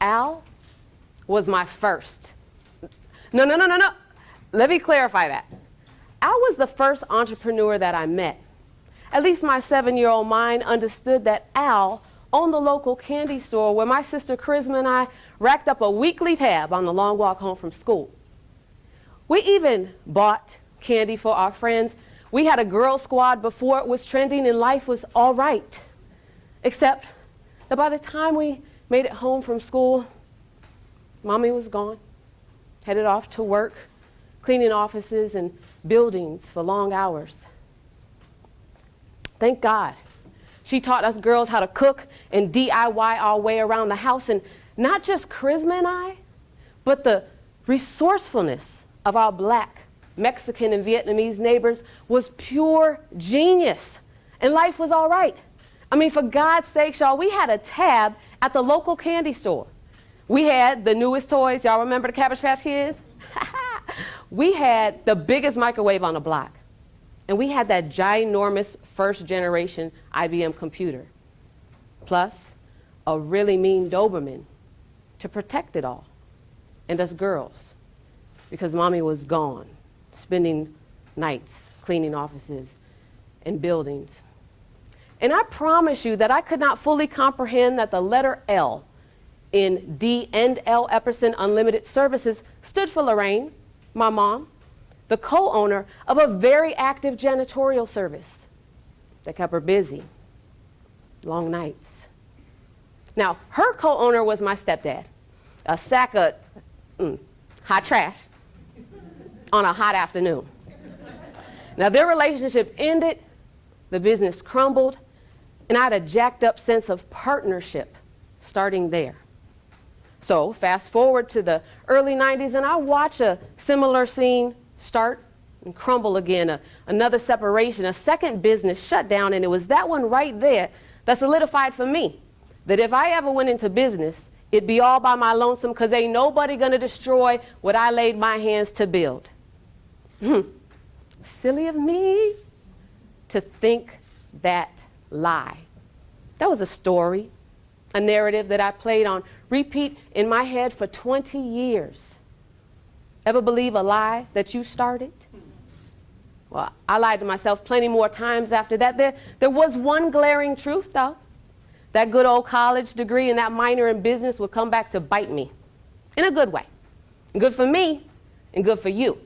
Al was my first. No. Let me clarify that. Al was the first entrepreneur that I met. At least my 7-year-old mind understood that Al owned the local candy store where my sister Charisma and I racked up a weekly tab on the long walk home from school. We even bought candy for our friends. We had a girl squad before it was trending and life was all right. Except that by the time we made it home from school, Mommy was gone, headed off to work, cleaning offices and buildings for long hours. Thank God. She taught us girls how to cook and DIY our way around the house, and not just Charisma and I, but the resourcefulness of our Black, Mexican, and Vietnamese neighbors was pure genius, and life was all right. I mean, for God's sake, y'all, we had a tab at the local candy store. We had the newest toys. Y'all remember the Cabbage Patch Kids? We had the biggest microwave on the block. And we had that ginormous first generation IBM computer. Plus, a really mean Doberman to protect it all. And us girls, because Mommy was gone, spending nights cleaning offices and buildings. And I promise you that I could not fully comprehend that the letter L in D and L Epperson Unlimited Services stood for Lorraine, my mom, the co-owner of a very active janitorial service that kept her busy, long nights. Now, her co-owner was my stepdad, a sack of hot trash on a hot afternoon. Now, their relationship ended, the business crumbled, and I had a jacked up sense of partnership starting there. So fast forward to the early 90s, and I watch a similar scene start and crumble again, another separation, a second business shut down, and it was that one right there that solidified for me that if I ever went into business, it'd be all by my lonesome, because ain't nobody gonna destroy what I laid my hands to build. Silly of me to think that lie. That was a story, a narrative that I played on repeat in my head for 20 years. Ever believe a lie that you started? Well, I lied to myself plenty more times after that. There was one glaring truth, though. That good old college degree and that minor in business would come back to bite me in a good way. Good for me and good for you.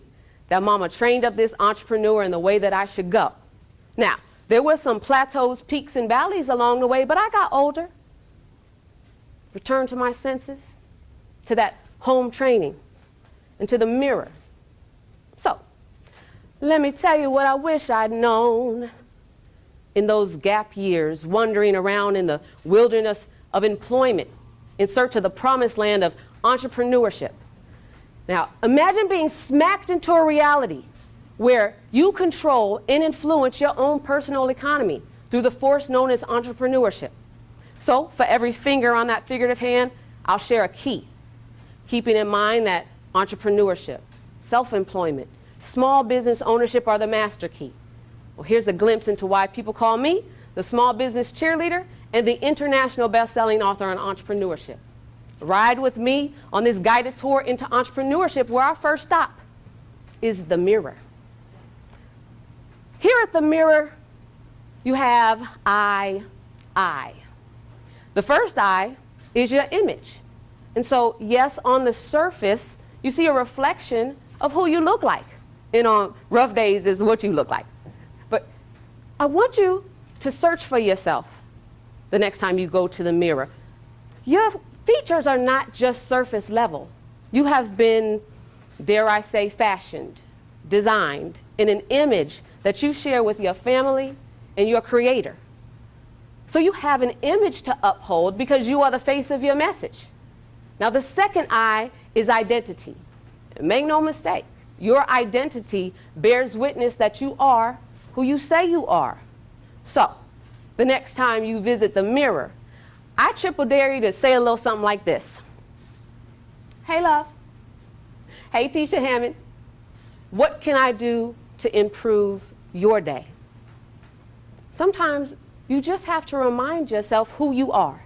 That mama trained up this entrepreneur in the way that I should go. Now, there were some plateaus, peaks, and valleys along the way, but I got older, returned to my senses, to that home training, and to the mirror. So, let me tell you what I wish I'd known in those gap years, wandering around in the wilderness of employment in search of the promised land of entrepreneurship. Now, imagine being smacked into a reality where you control and influence your own personal economy through the force known as entrepreneurship. So, for every finger on that figurative hand, I'll share a key, keeping in mind that entrepreneurship, self-employment, small business ownership are the master key. Well, here's a glimpse into why people call me the small business cheerleader and the international best-selling author on entrepreneurship. Ride with me on this guided tour into entrepreneurship, where our first stop is the mirror. Here at the mirror, you have I. The first I is your image. And so, yes, on the surface, you see a reflection of who you look like. And on rough days is what you look like. But I want you to search for yourself the next time you go to the mirror. Your features are not just surface level. You have been, dare I say, fashioned, designed in an image that you share with your family and your creator. So you have an image to uphold because you are the face of your message. Now, the second I is identity. Make no mistake, your identity bears witness that you are who you say you are. So, the next time you visit the mirror, I triple dare you to say a little something like this. Hey, love. Hey, Tisha Hammond. What can I do to improve your day? Sometimes you just have to remind yourself who you are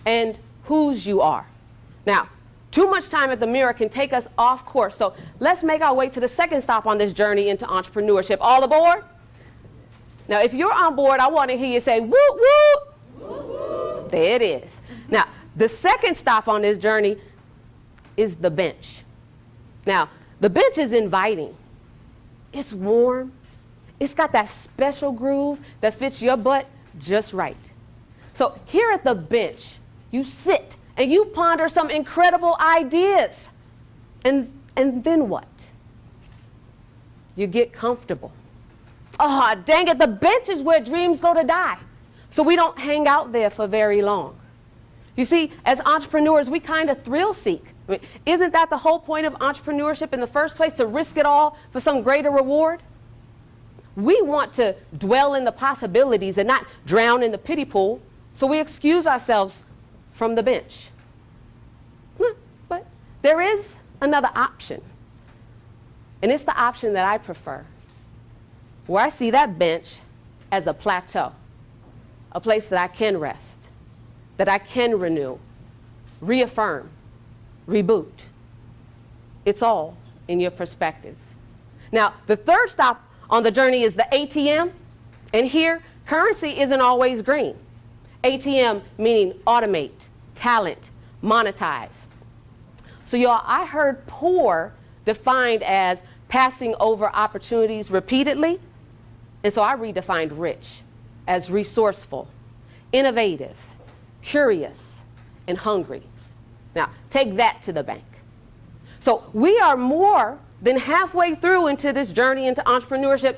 and whose you are. Now, too much time at the mirror can take us off course. So let's make our way to the second stop on this journey into entrepreneurship. All aboard? Now, if you're on board, I want to hear you say, whoop, whoop. Whoop, whoop. There it is. Now, the second stop on this journey is the bench. Now, the bench is inviting. It's warm. It's got that special groove that fits your butt just right. So here at the bench, you sit and you ponder some incredible ideas. And then what? You get comfortable. Oh, dang it, the bench is where dreams go to die. So we don't hang out there for very long. You see, as entrepreneurs, we kind of thrill seek. I mean, isn't that the whole point of entrepreneurship in the first place, to risk it all for some greater reward? We want to dwell in the possibilities and not drown in the pity pool, so we excuse ourselves from the bench. But there is another option, and it's the option that I prefer, where I see that bench as a plateau, a place that I can rest, that I can renew, reaffirm, reboot. It's all in your perspective. Now, the third stop on the journey is the ATM, and here, currency isn't always green. ATM meaning automate, talent, monetize. So y'all, I heard poor defined as passing over opportunities repeatedly, and so I redefined rich as resourceful, innovative, curious, and hungry. Now, take that to the bank. So we are more than halfway through into this journey into entrepreneurship,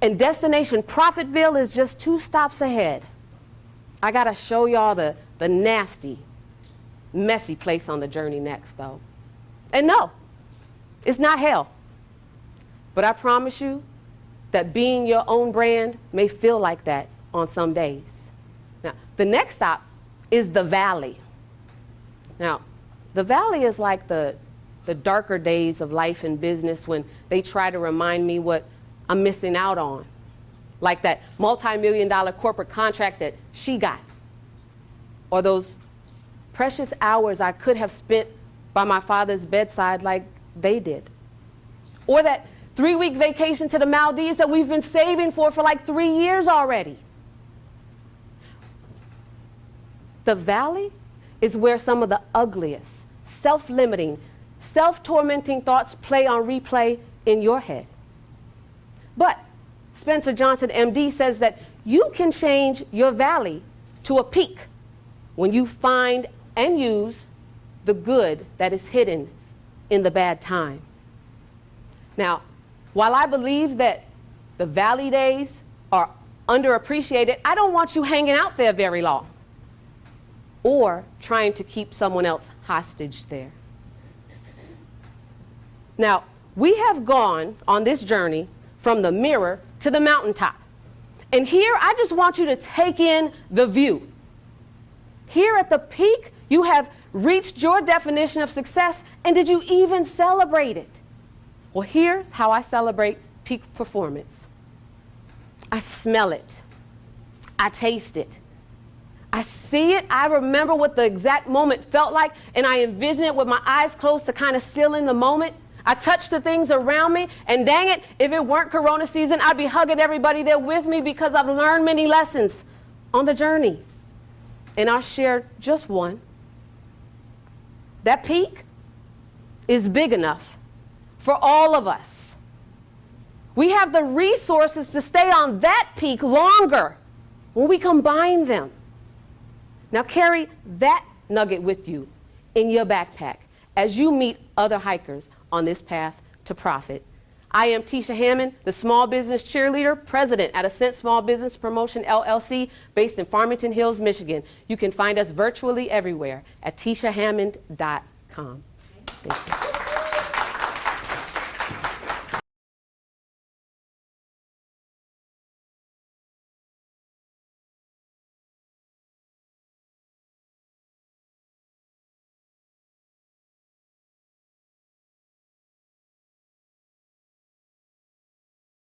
and destination Profitville is just 2 stops ahead. I gotta show y'all the nasty, messy place on the journey next, though. And no, it's not hell. But I promise you that being your own brand may feel like that on some days. Now, the next stop is the valley. Now, the valley is like the darker days of life and business when they try to remind me what I'm missing out on. Like that multi-million-dollar corporate contract that she got. Or those precious hours I could have spent by my father's bedside like they did. Or that 3-week vacation to the Maldives that we've been saving for like 3 years already. The valley is where some of the ugliest, self-limiting, self-tormenting thoughts play on replay in your head. But Spencer Johnson, MD, says that you can change your valley to a peak when you find and use the good that is hidden in the bad time. Now, while I believe that the valley days are underappreciated, I don't want you hanging out there very long or trying to keep someone else hostage there. Now, we have gone on this journey from the mirror to the mountaintop. And here, I just want you to take in the view. Here at the peak, you have reached your definition of success, and did you even celebrate it? Well, here's how I celebrate peak performance. I smell it. I taste it. I see it. I remember what the exact moment felt like, and I envision it with my eyes closed to kind of seal in the moment. I touch the things around me, and dang it, if it weren't Corona season, I'd be hugging everybody there with me because I've learned many lessons on the journey. And I'll share just one. That peak is big enough for all of us. We have the resources to stay on that peak longer when we combine them. Now carry that nugget with you in your backpack as you meet other hikers on this path to profit. I am Tisha Hammond, the small business cheerleader, president at Ascent Small Business Promotion LLC, based in Farmington Hills, Michigan. You can find us virtually everywhere at tishahammond.com. Thank you.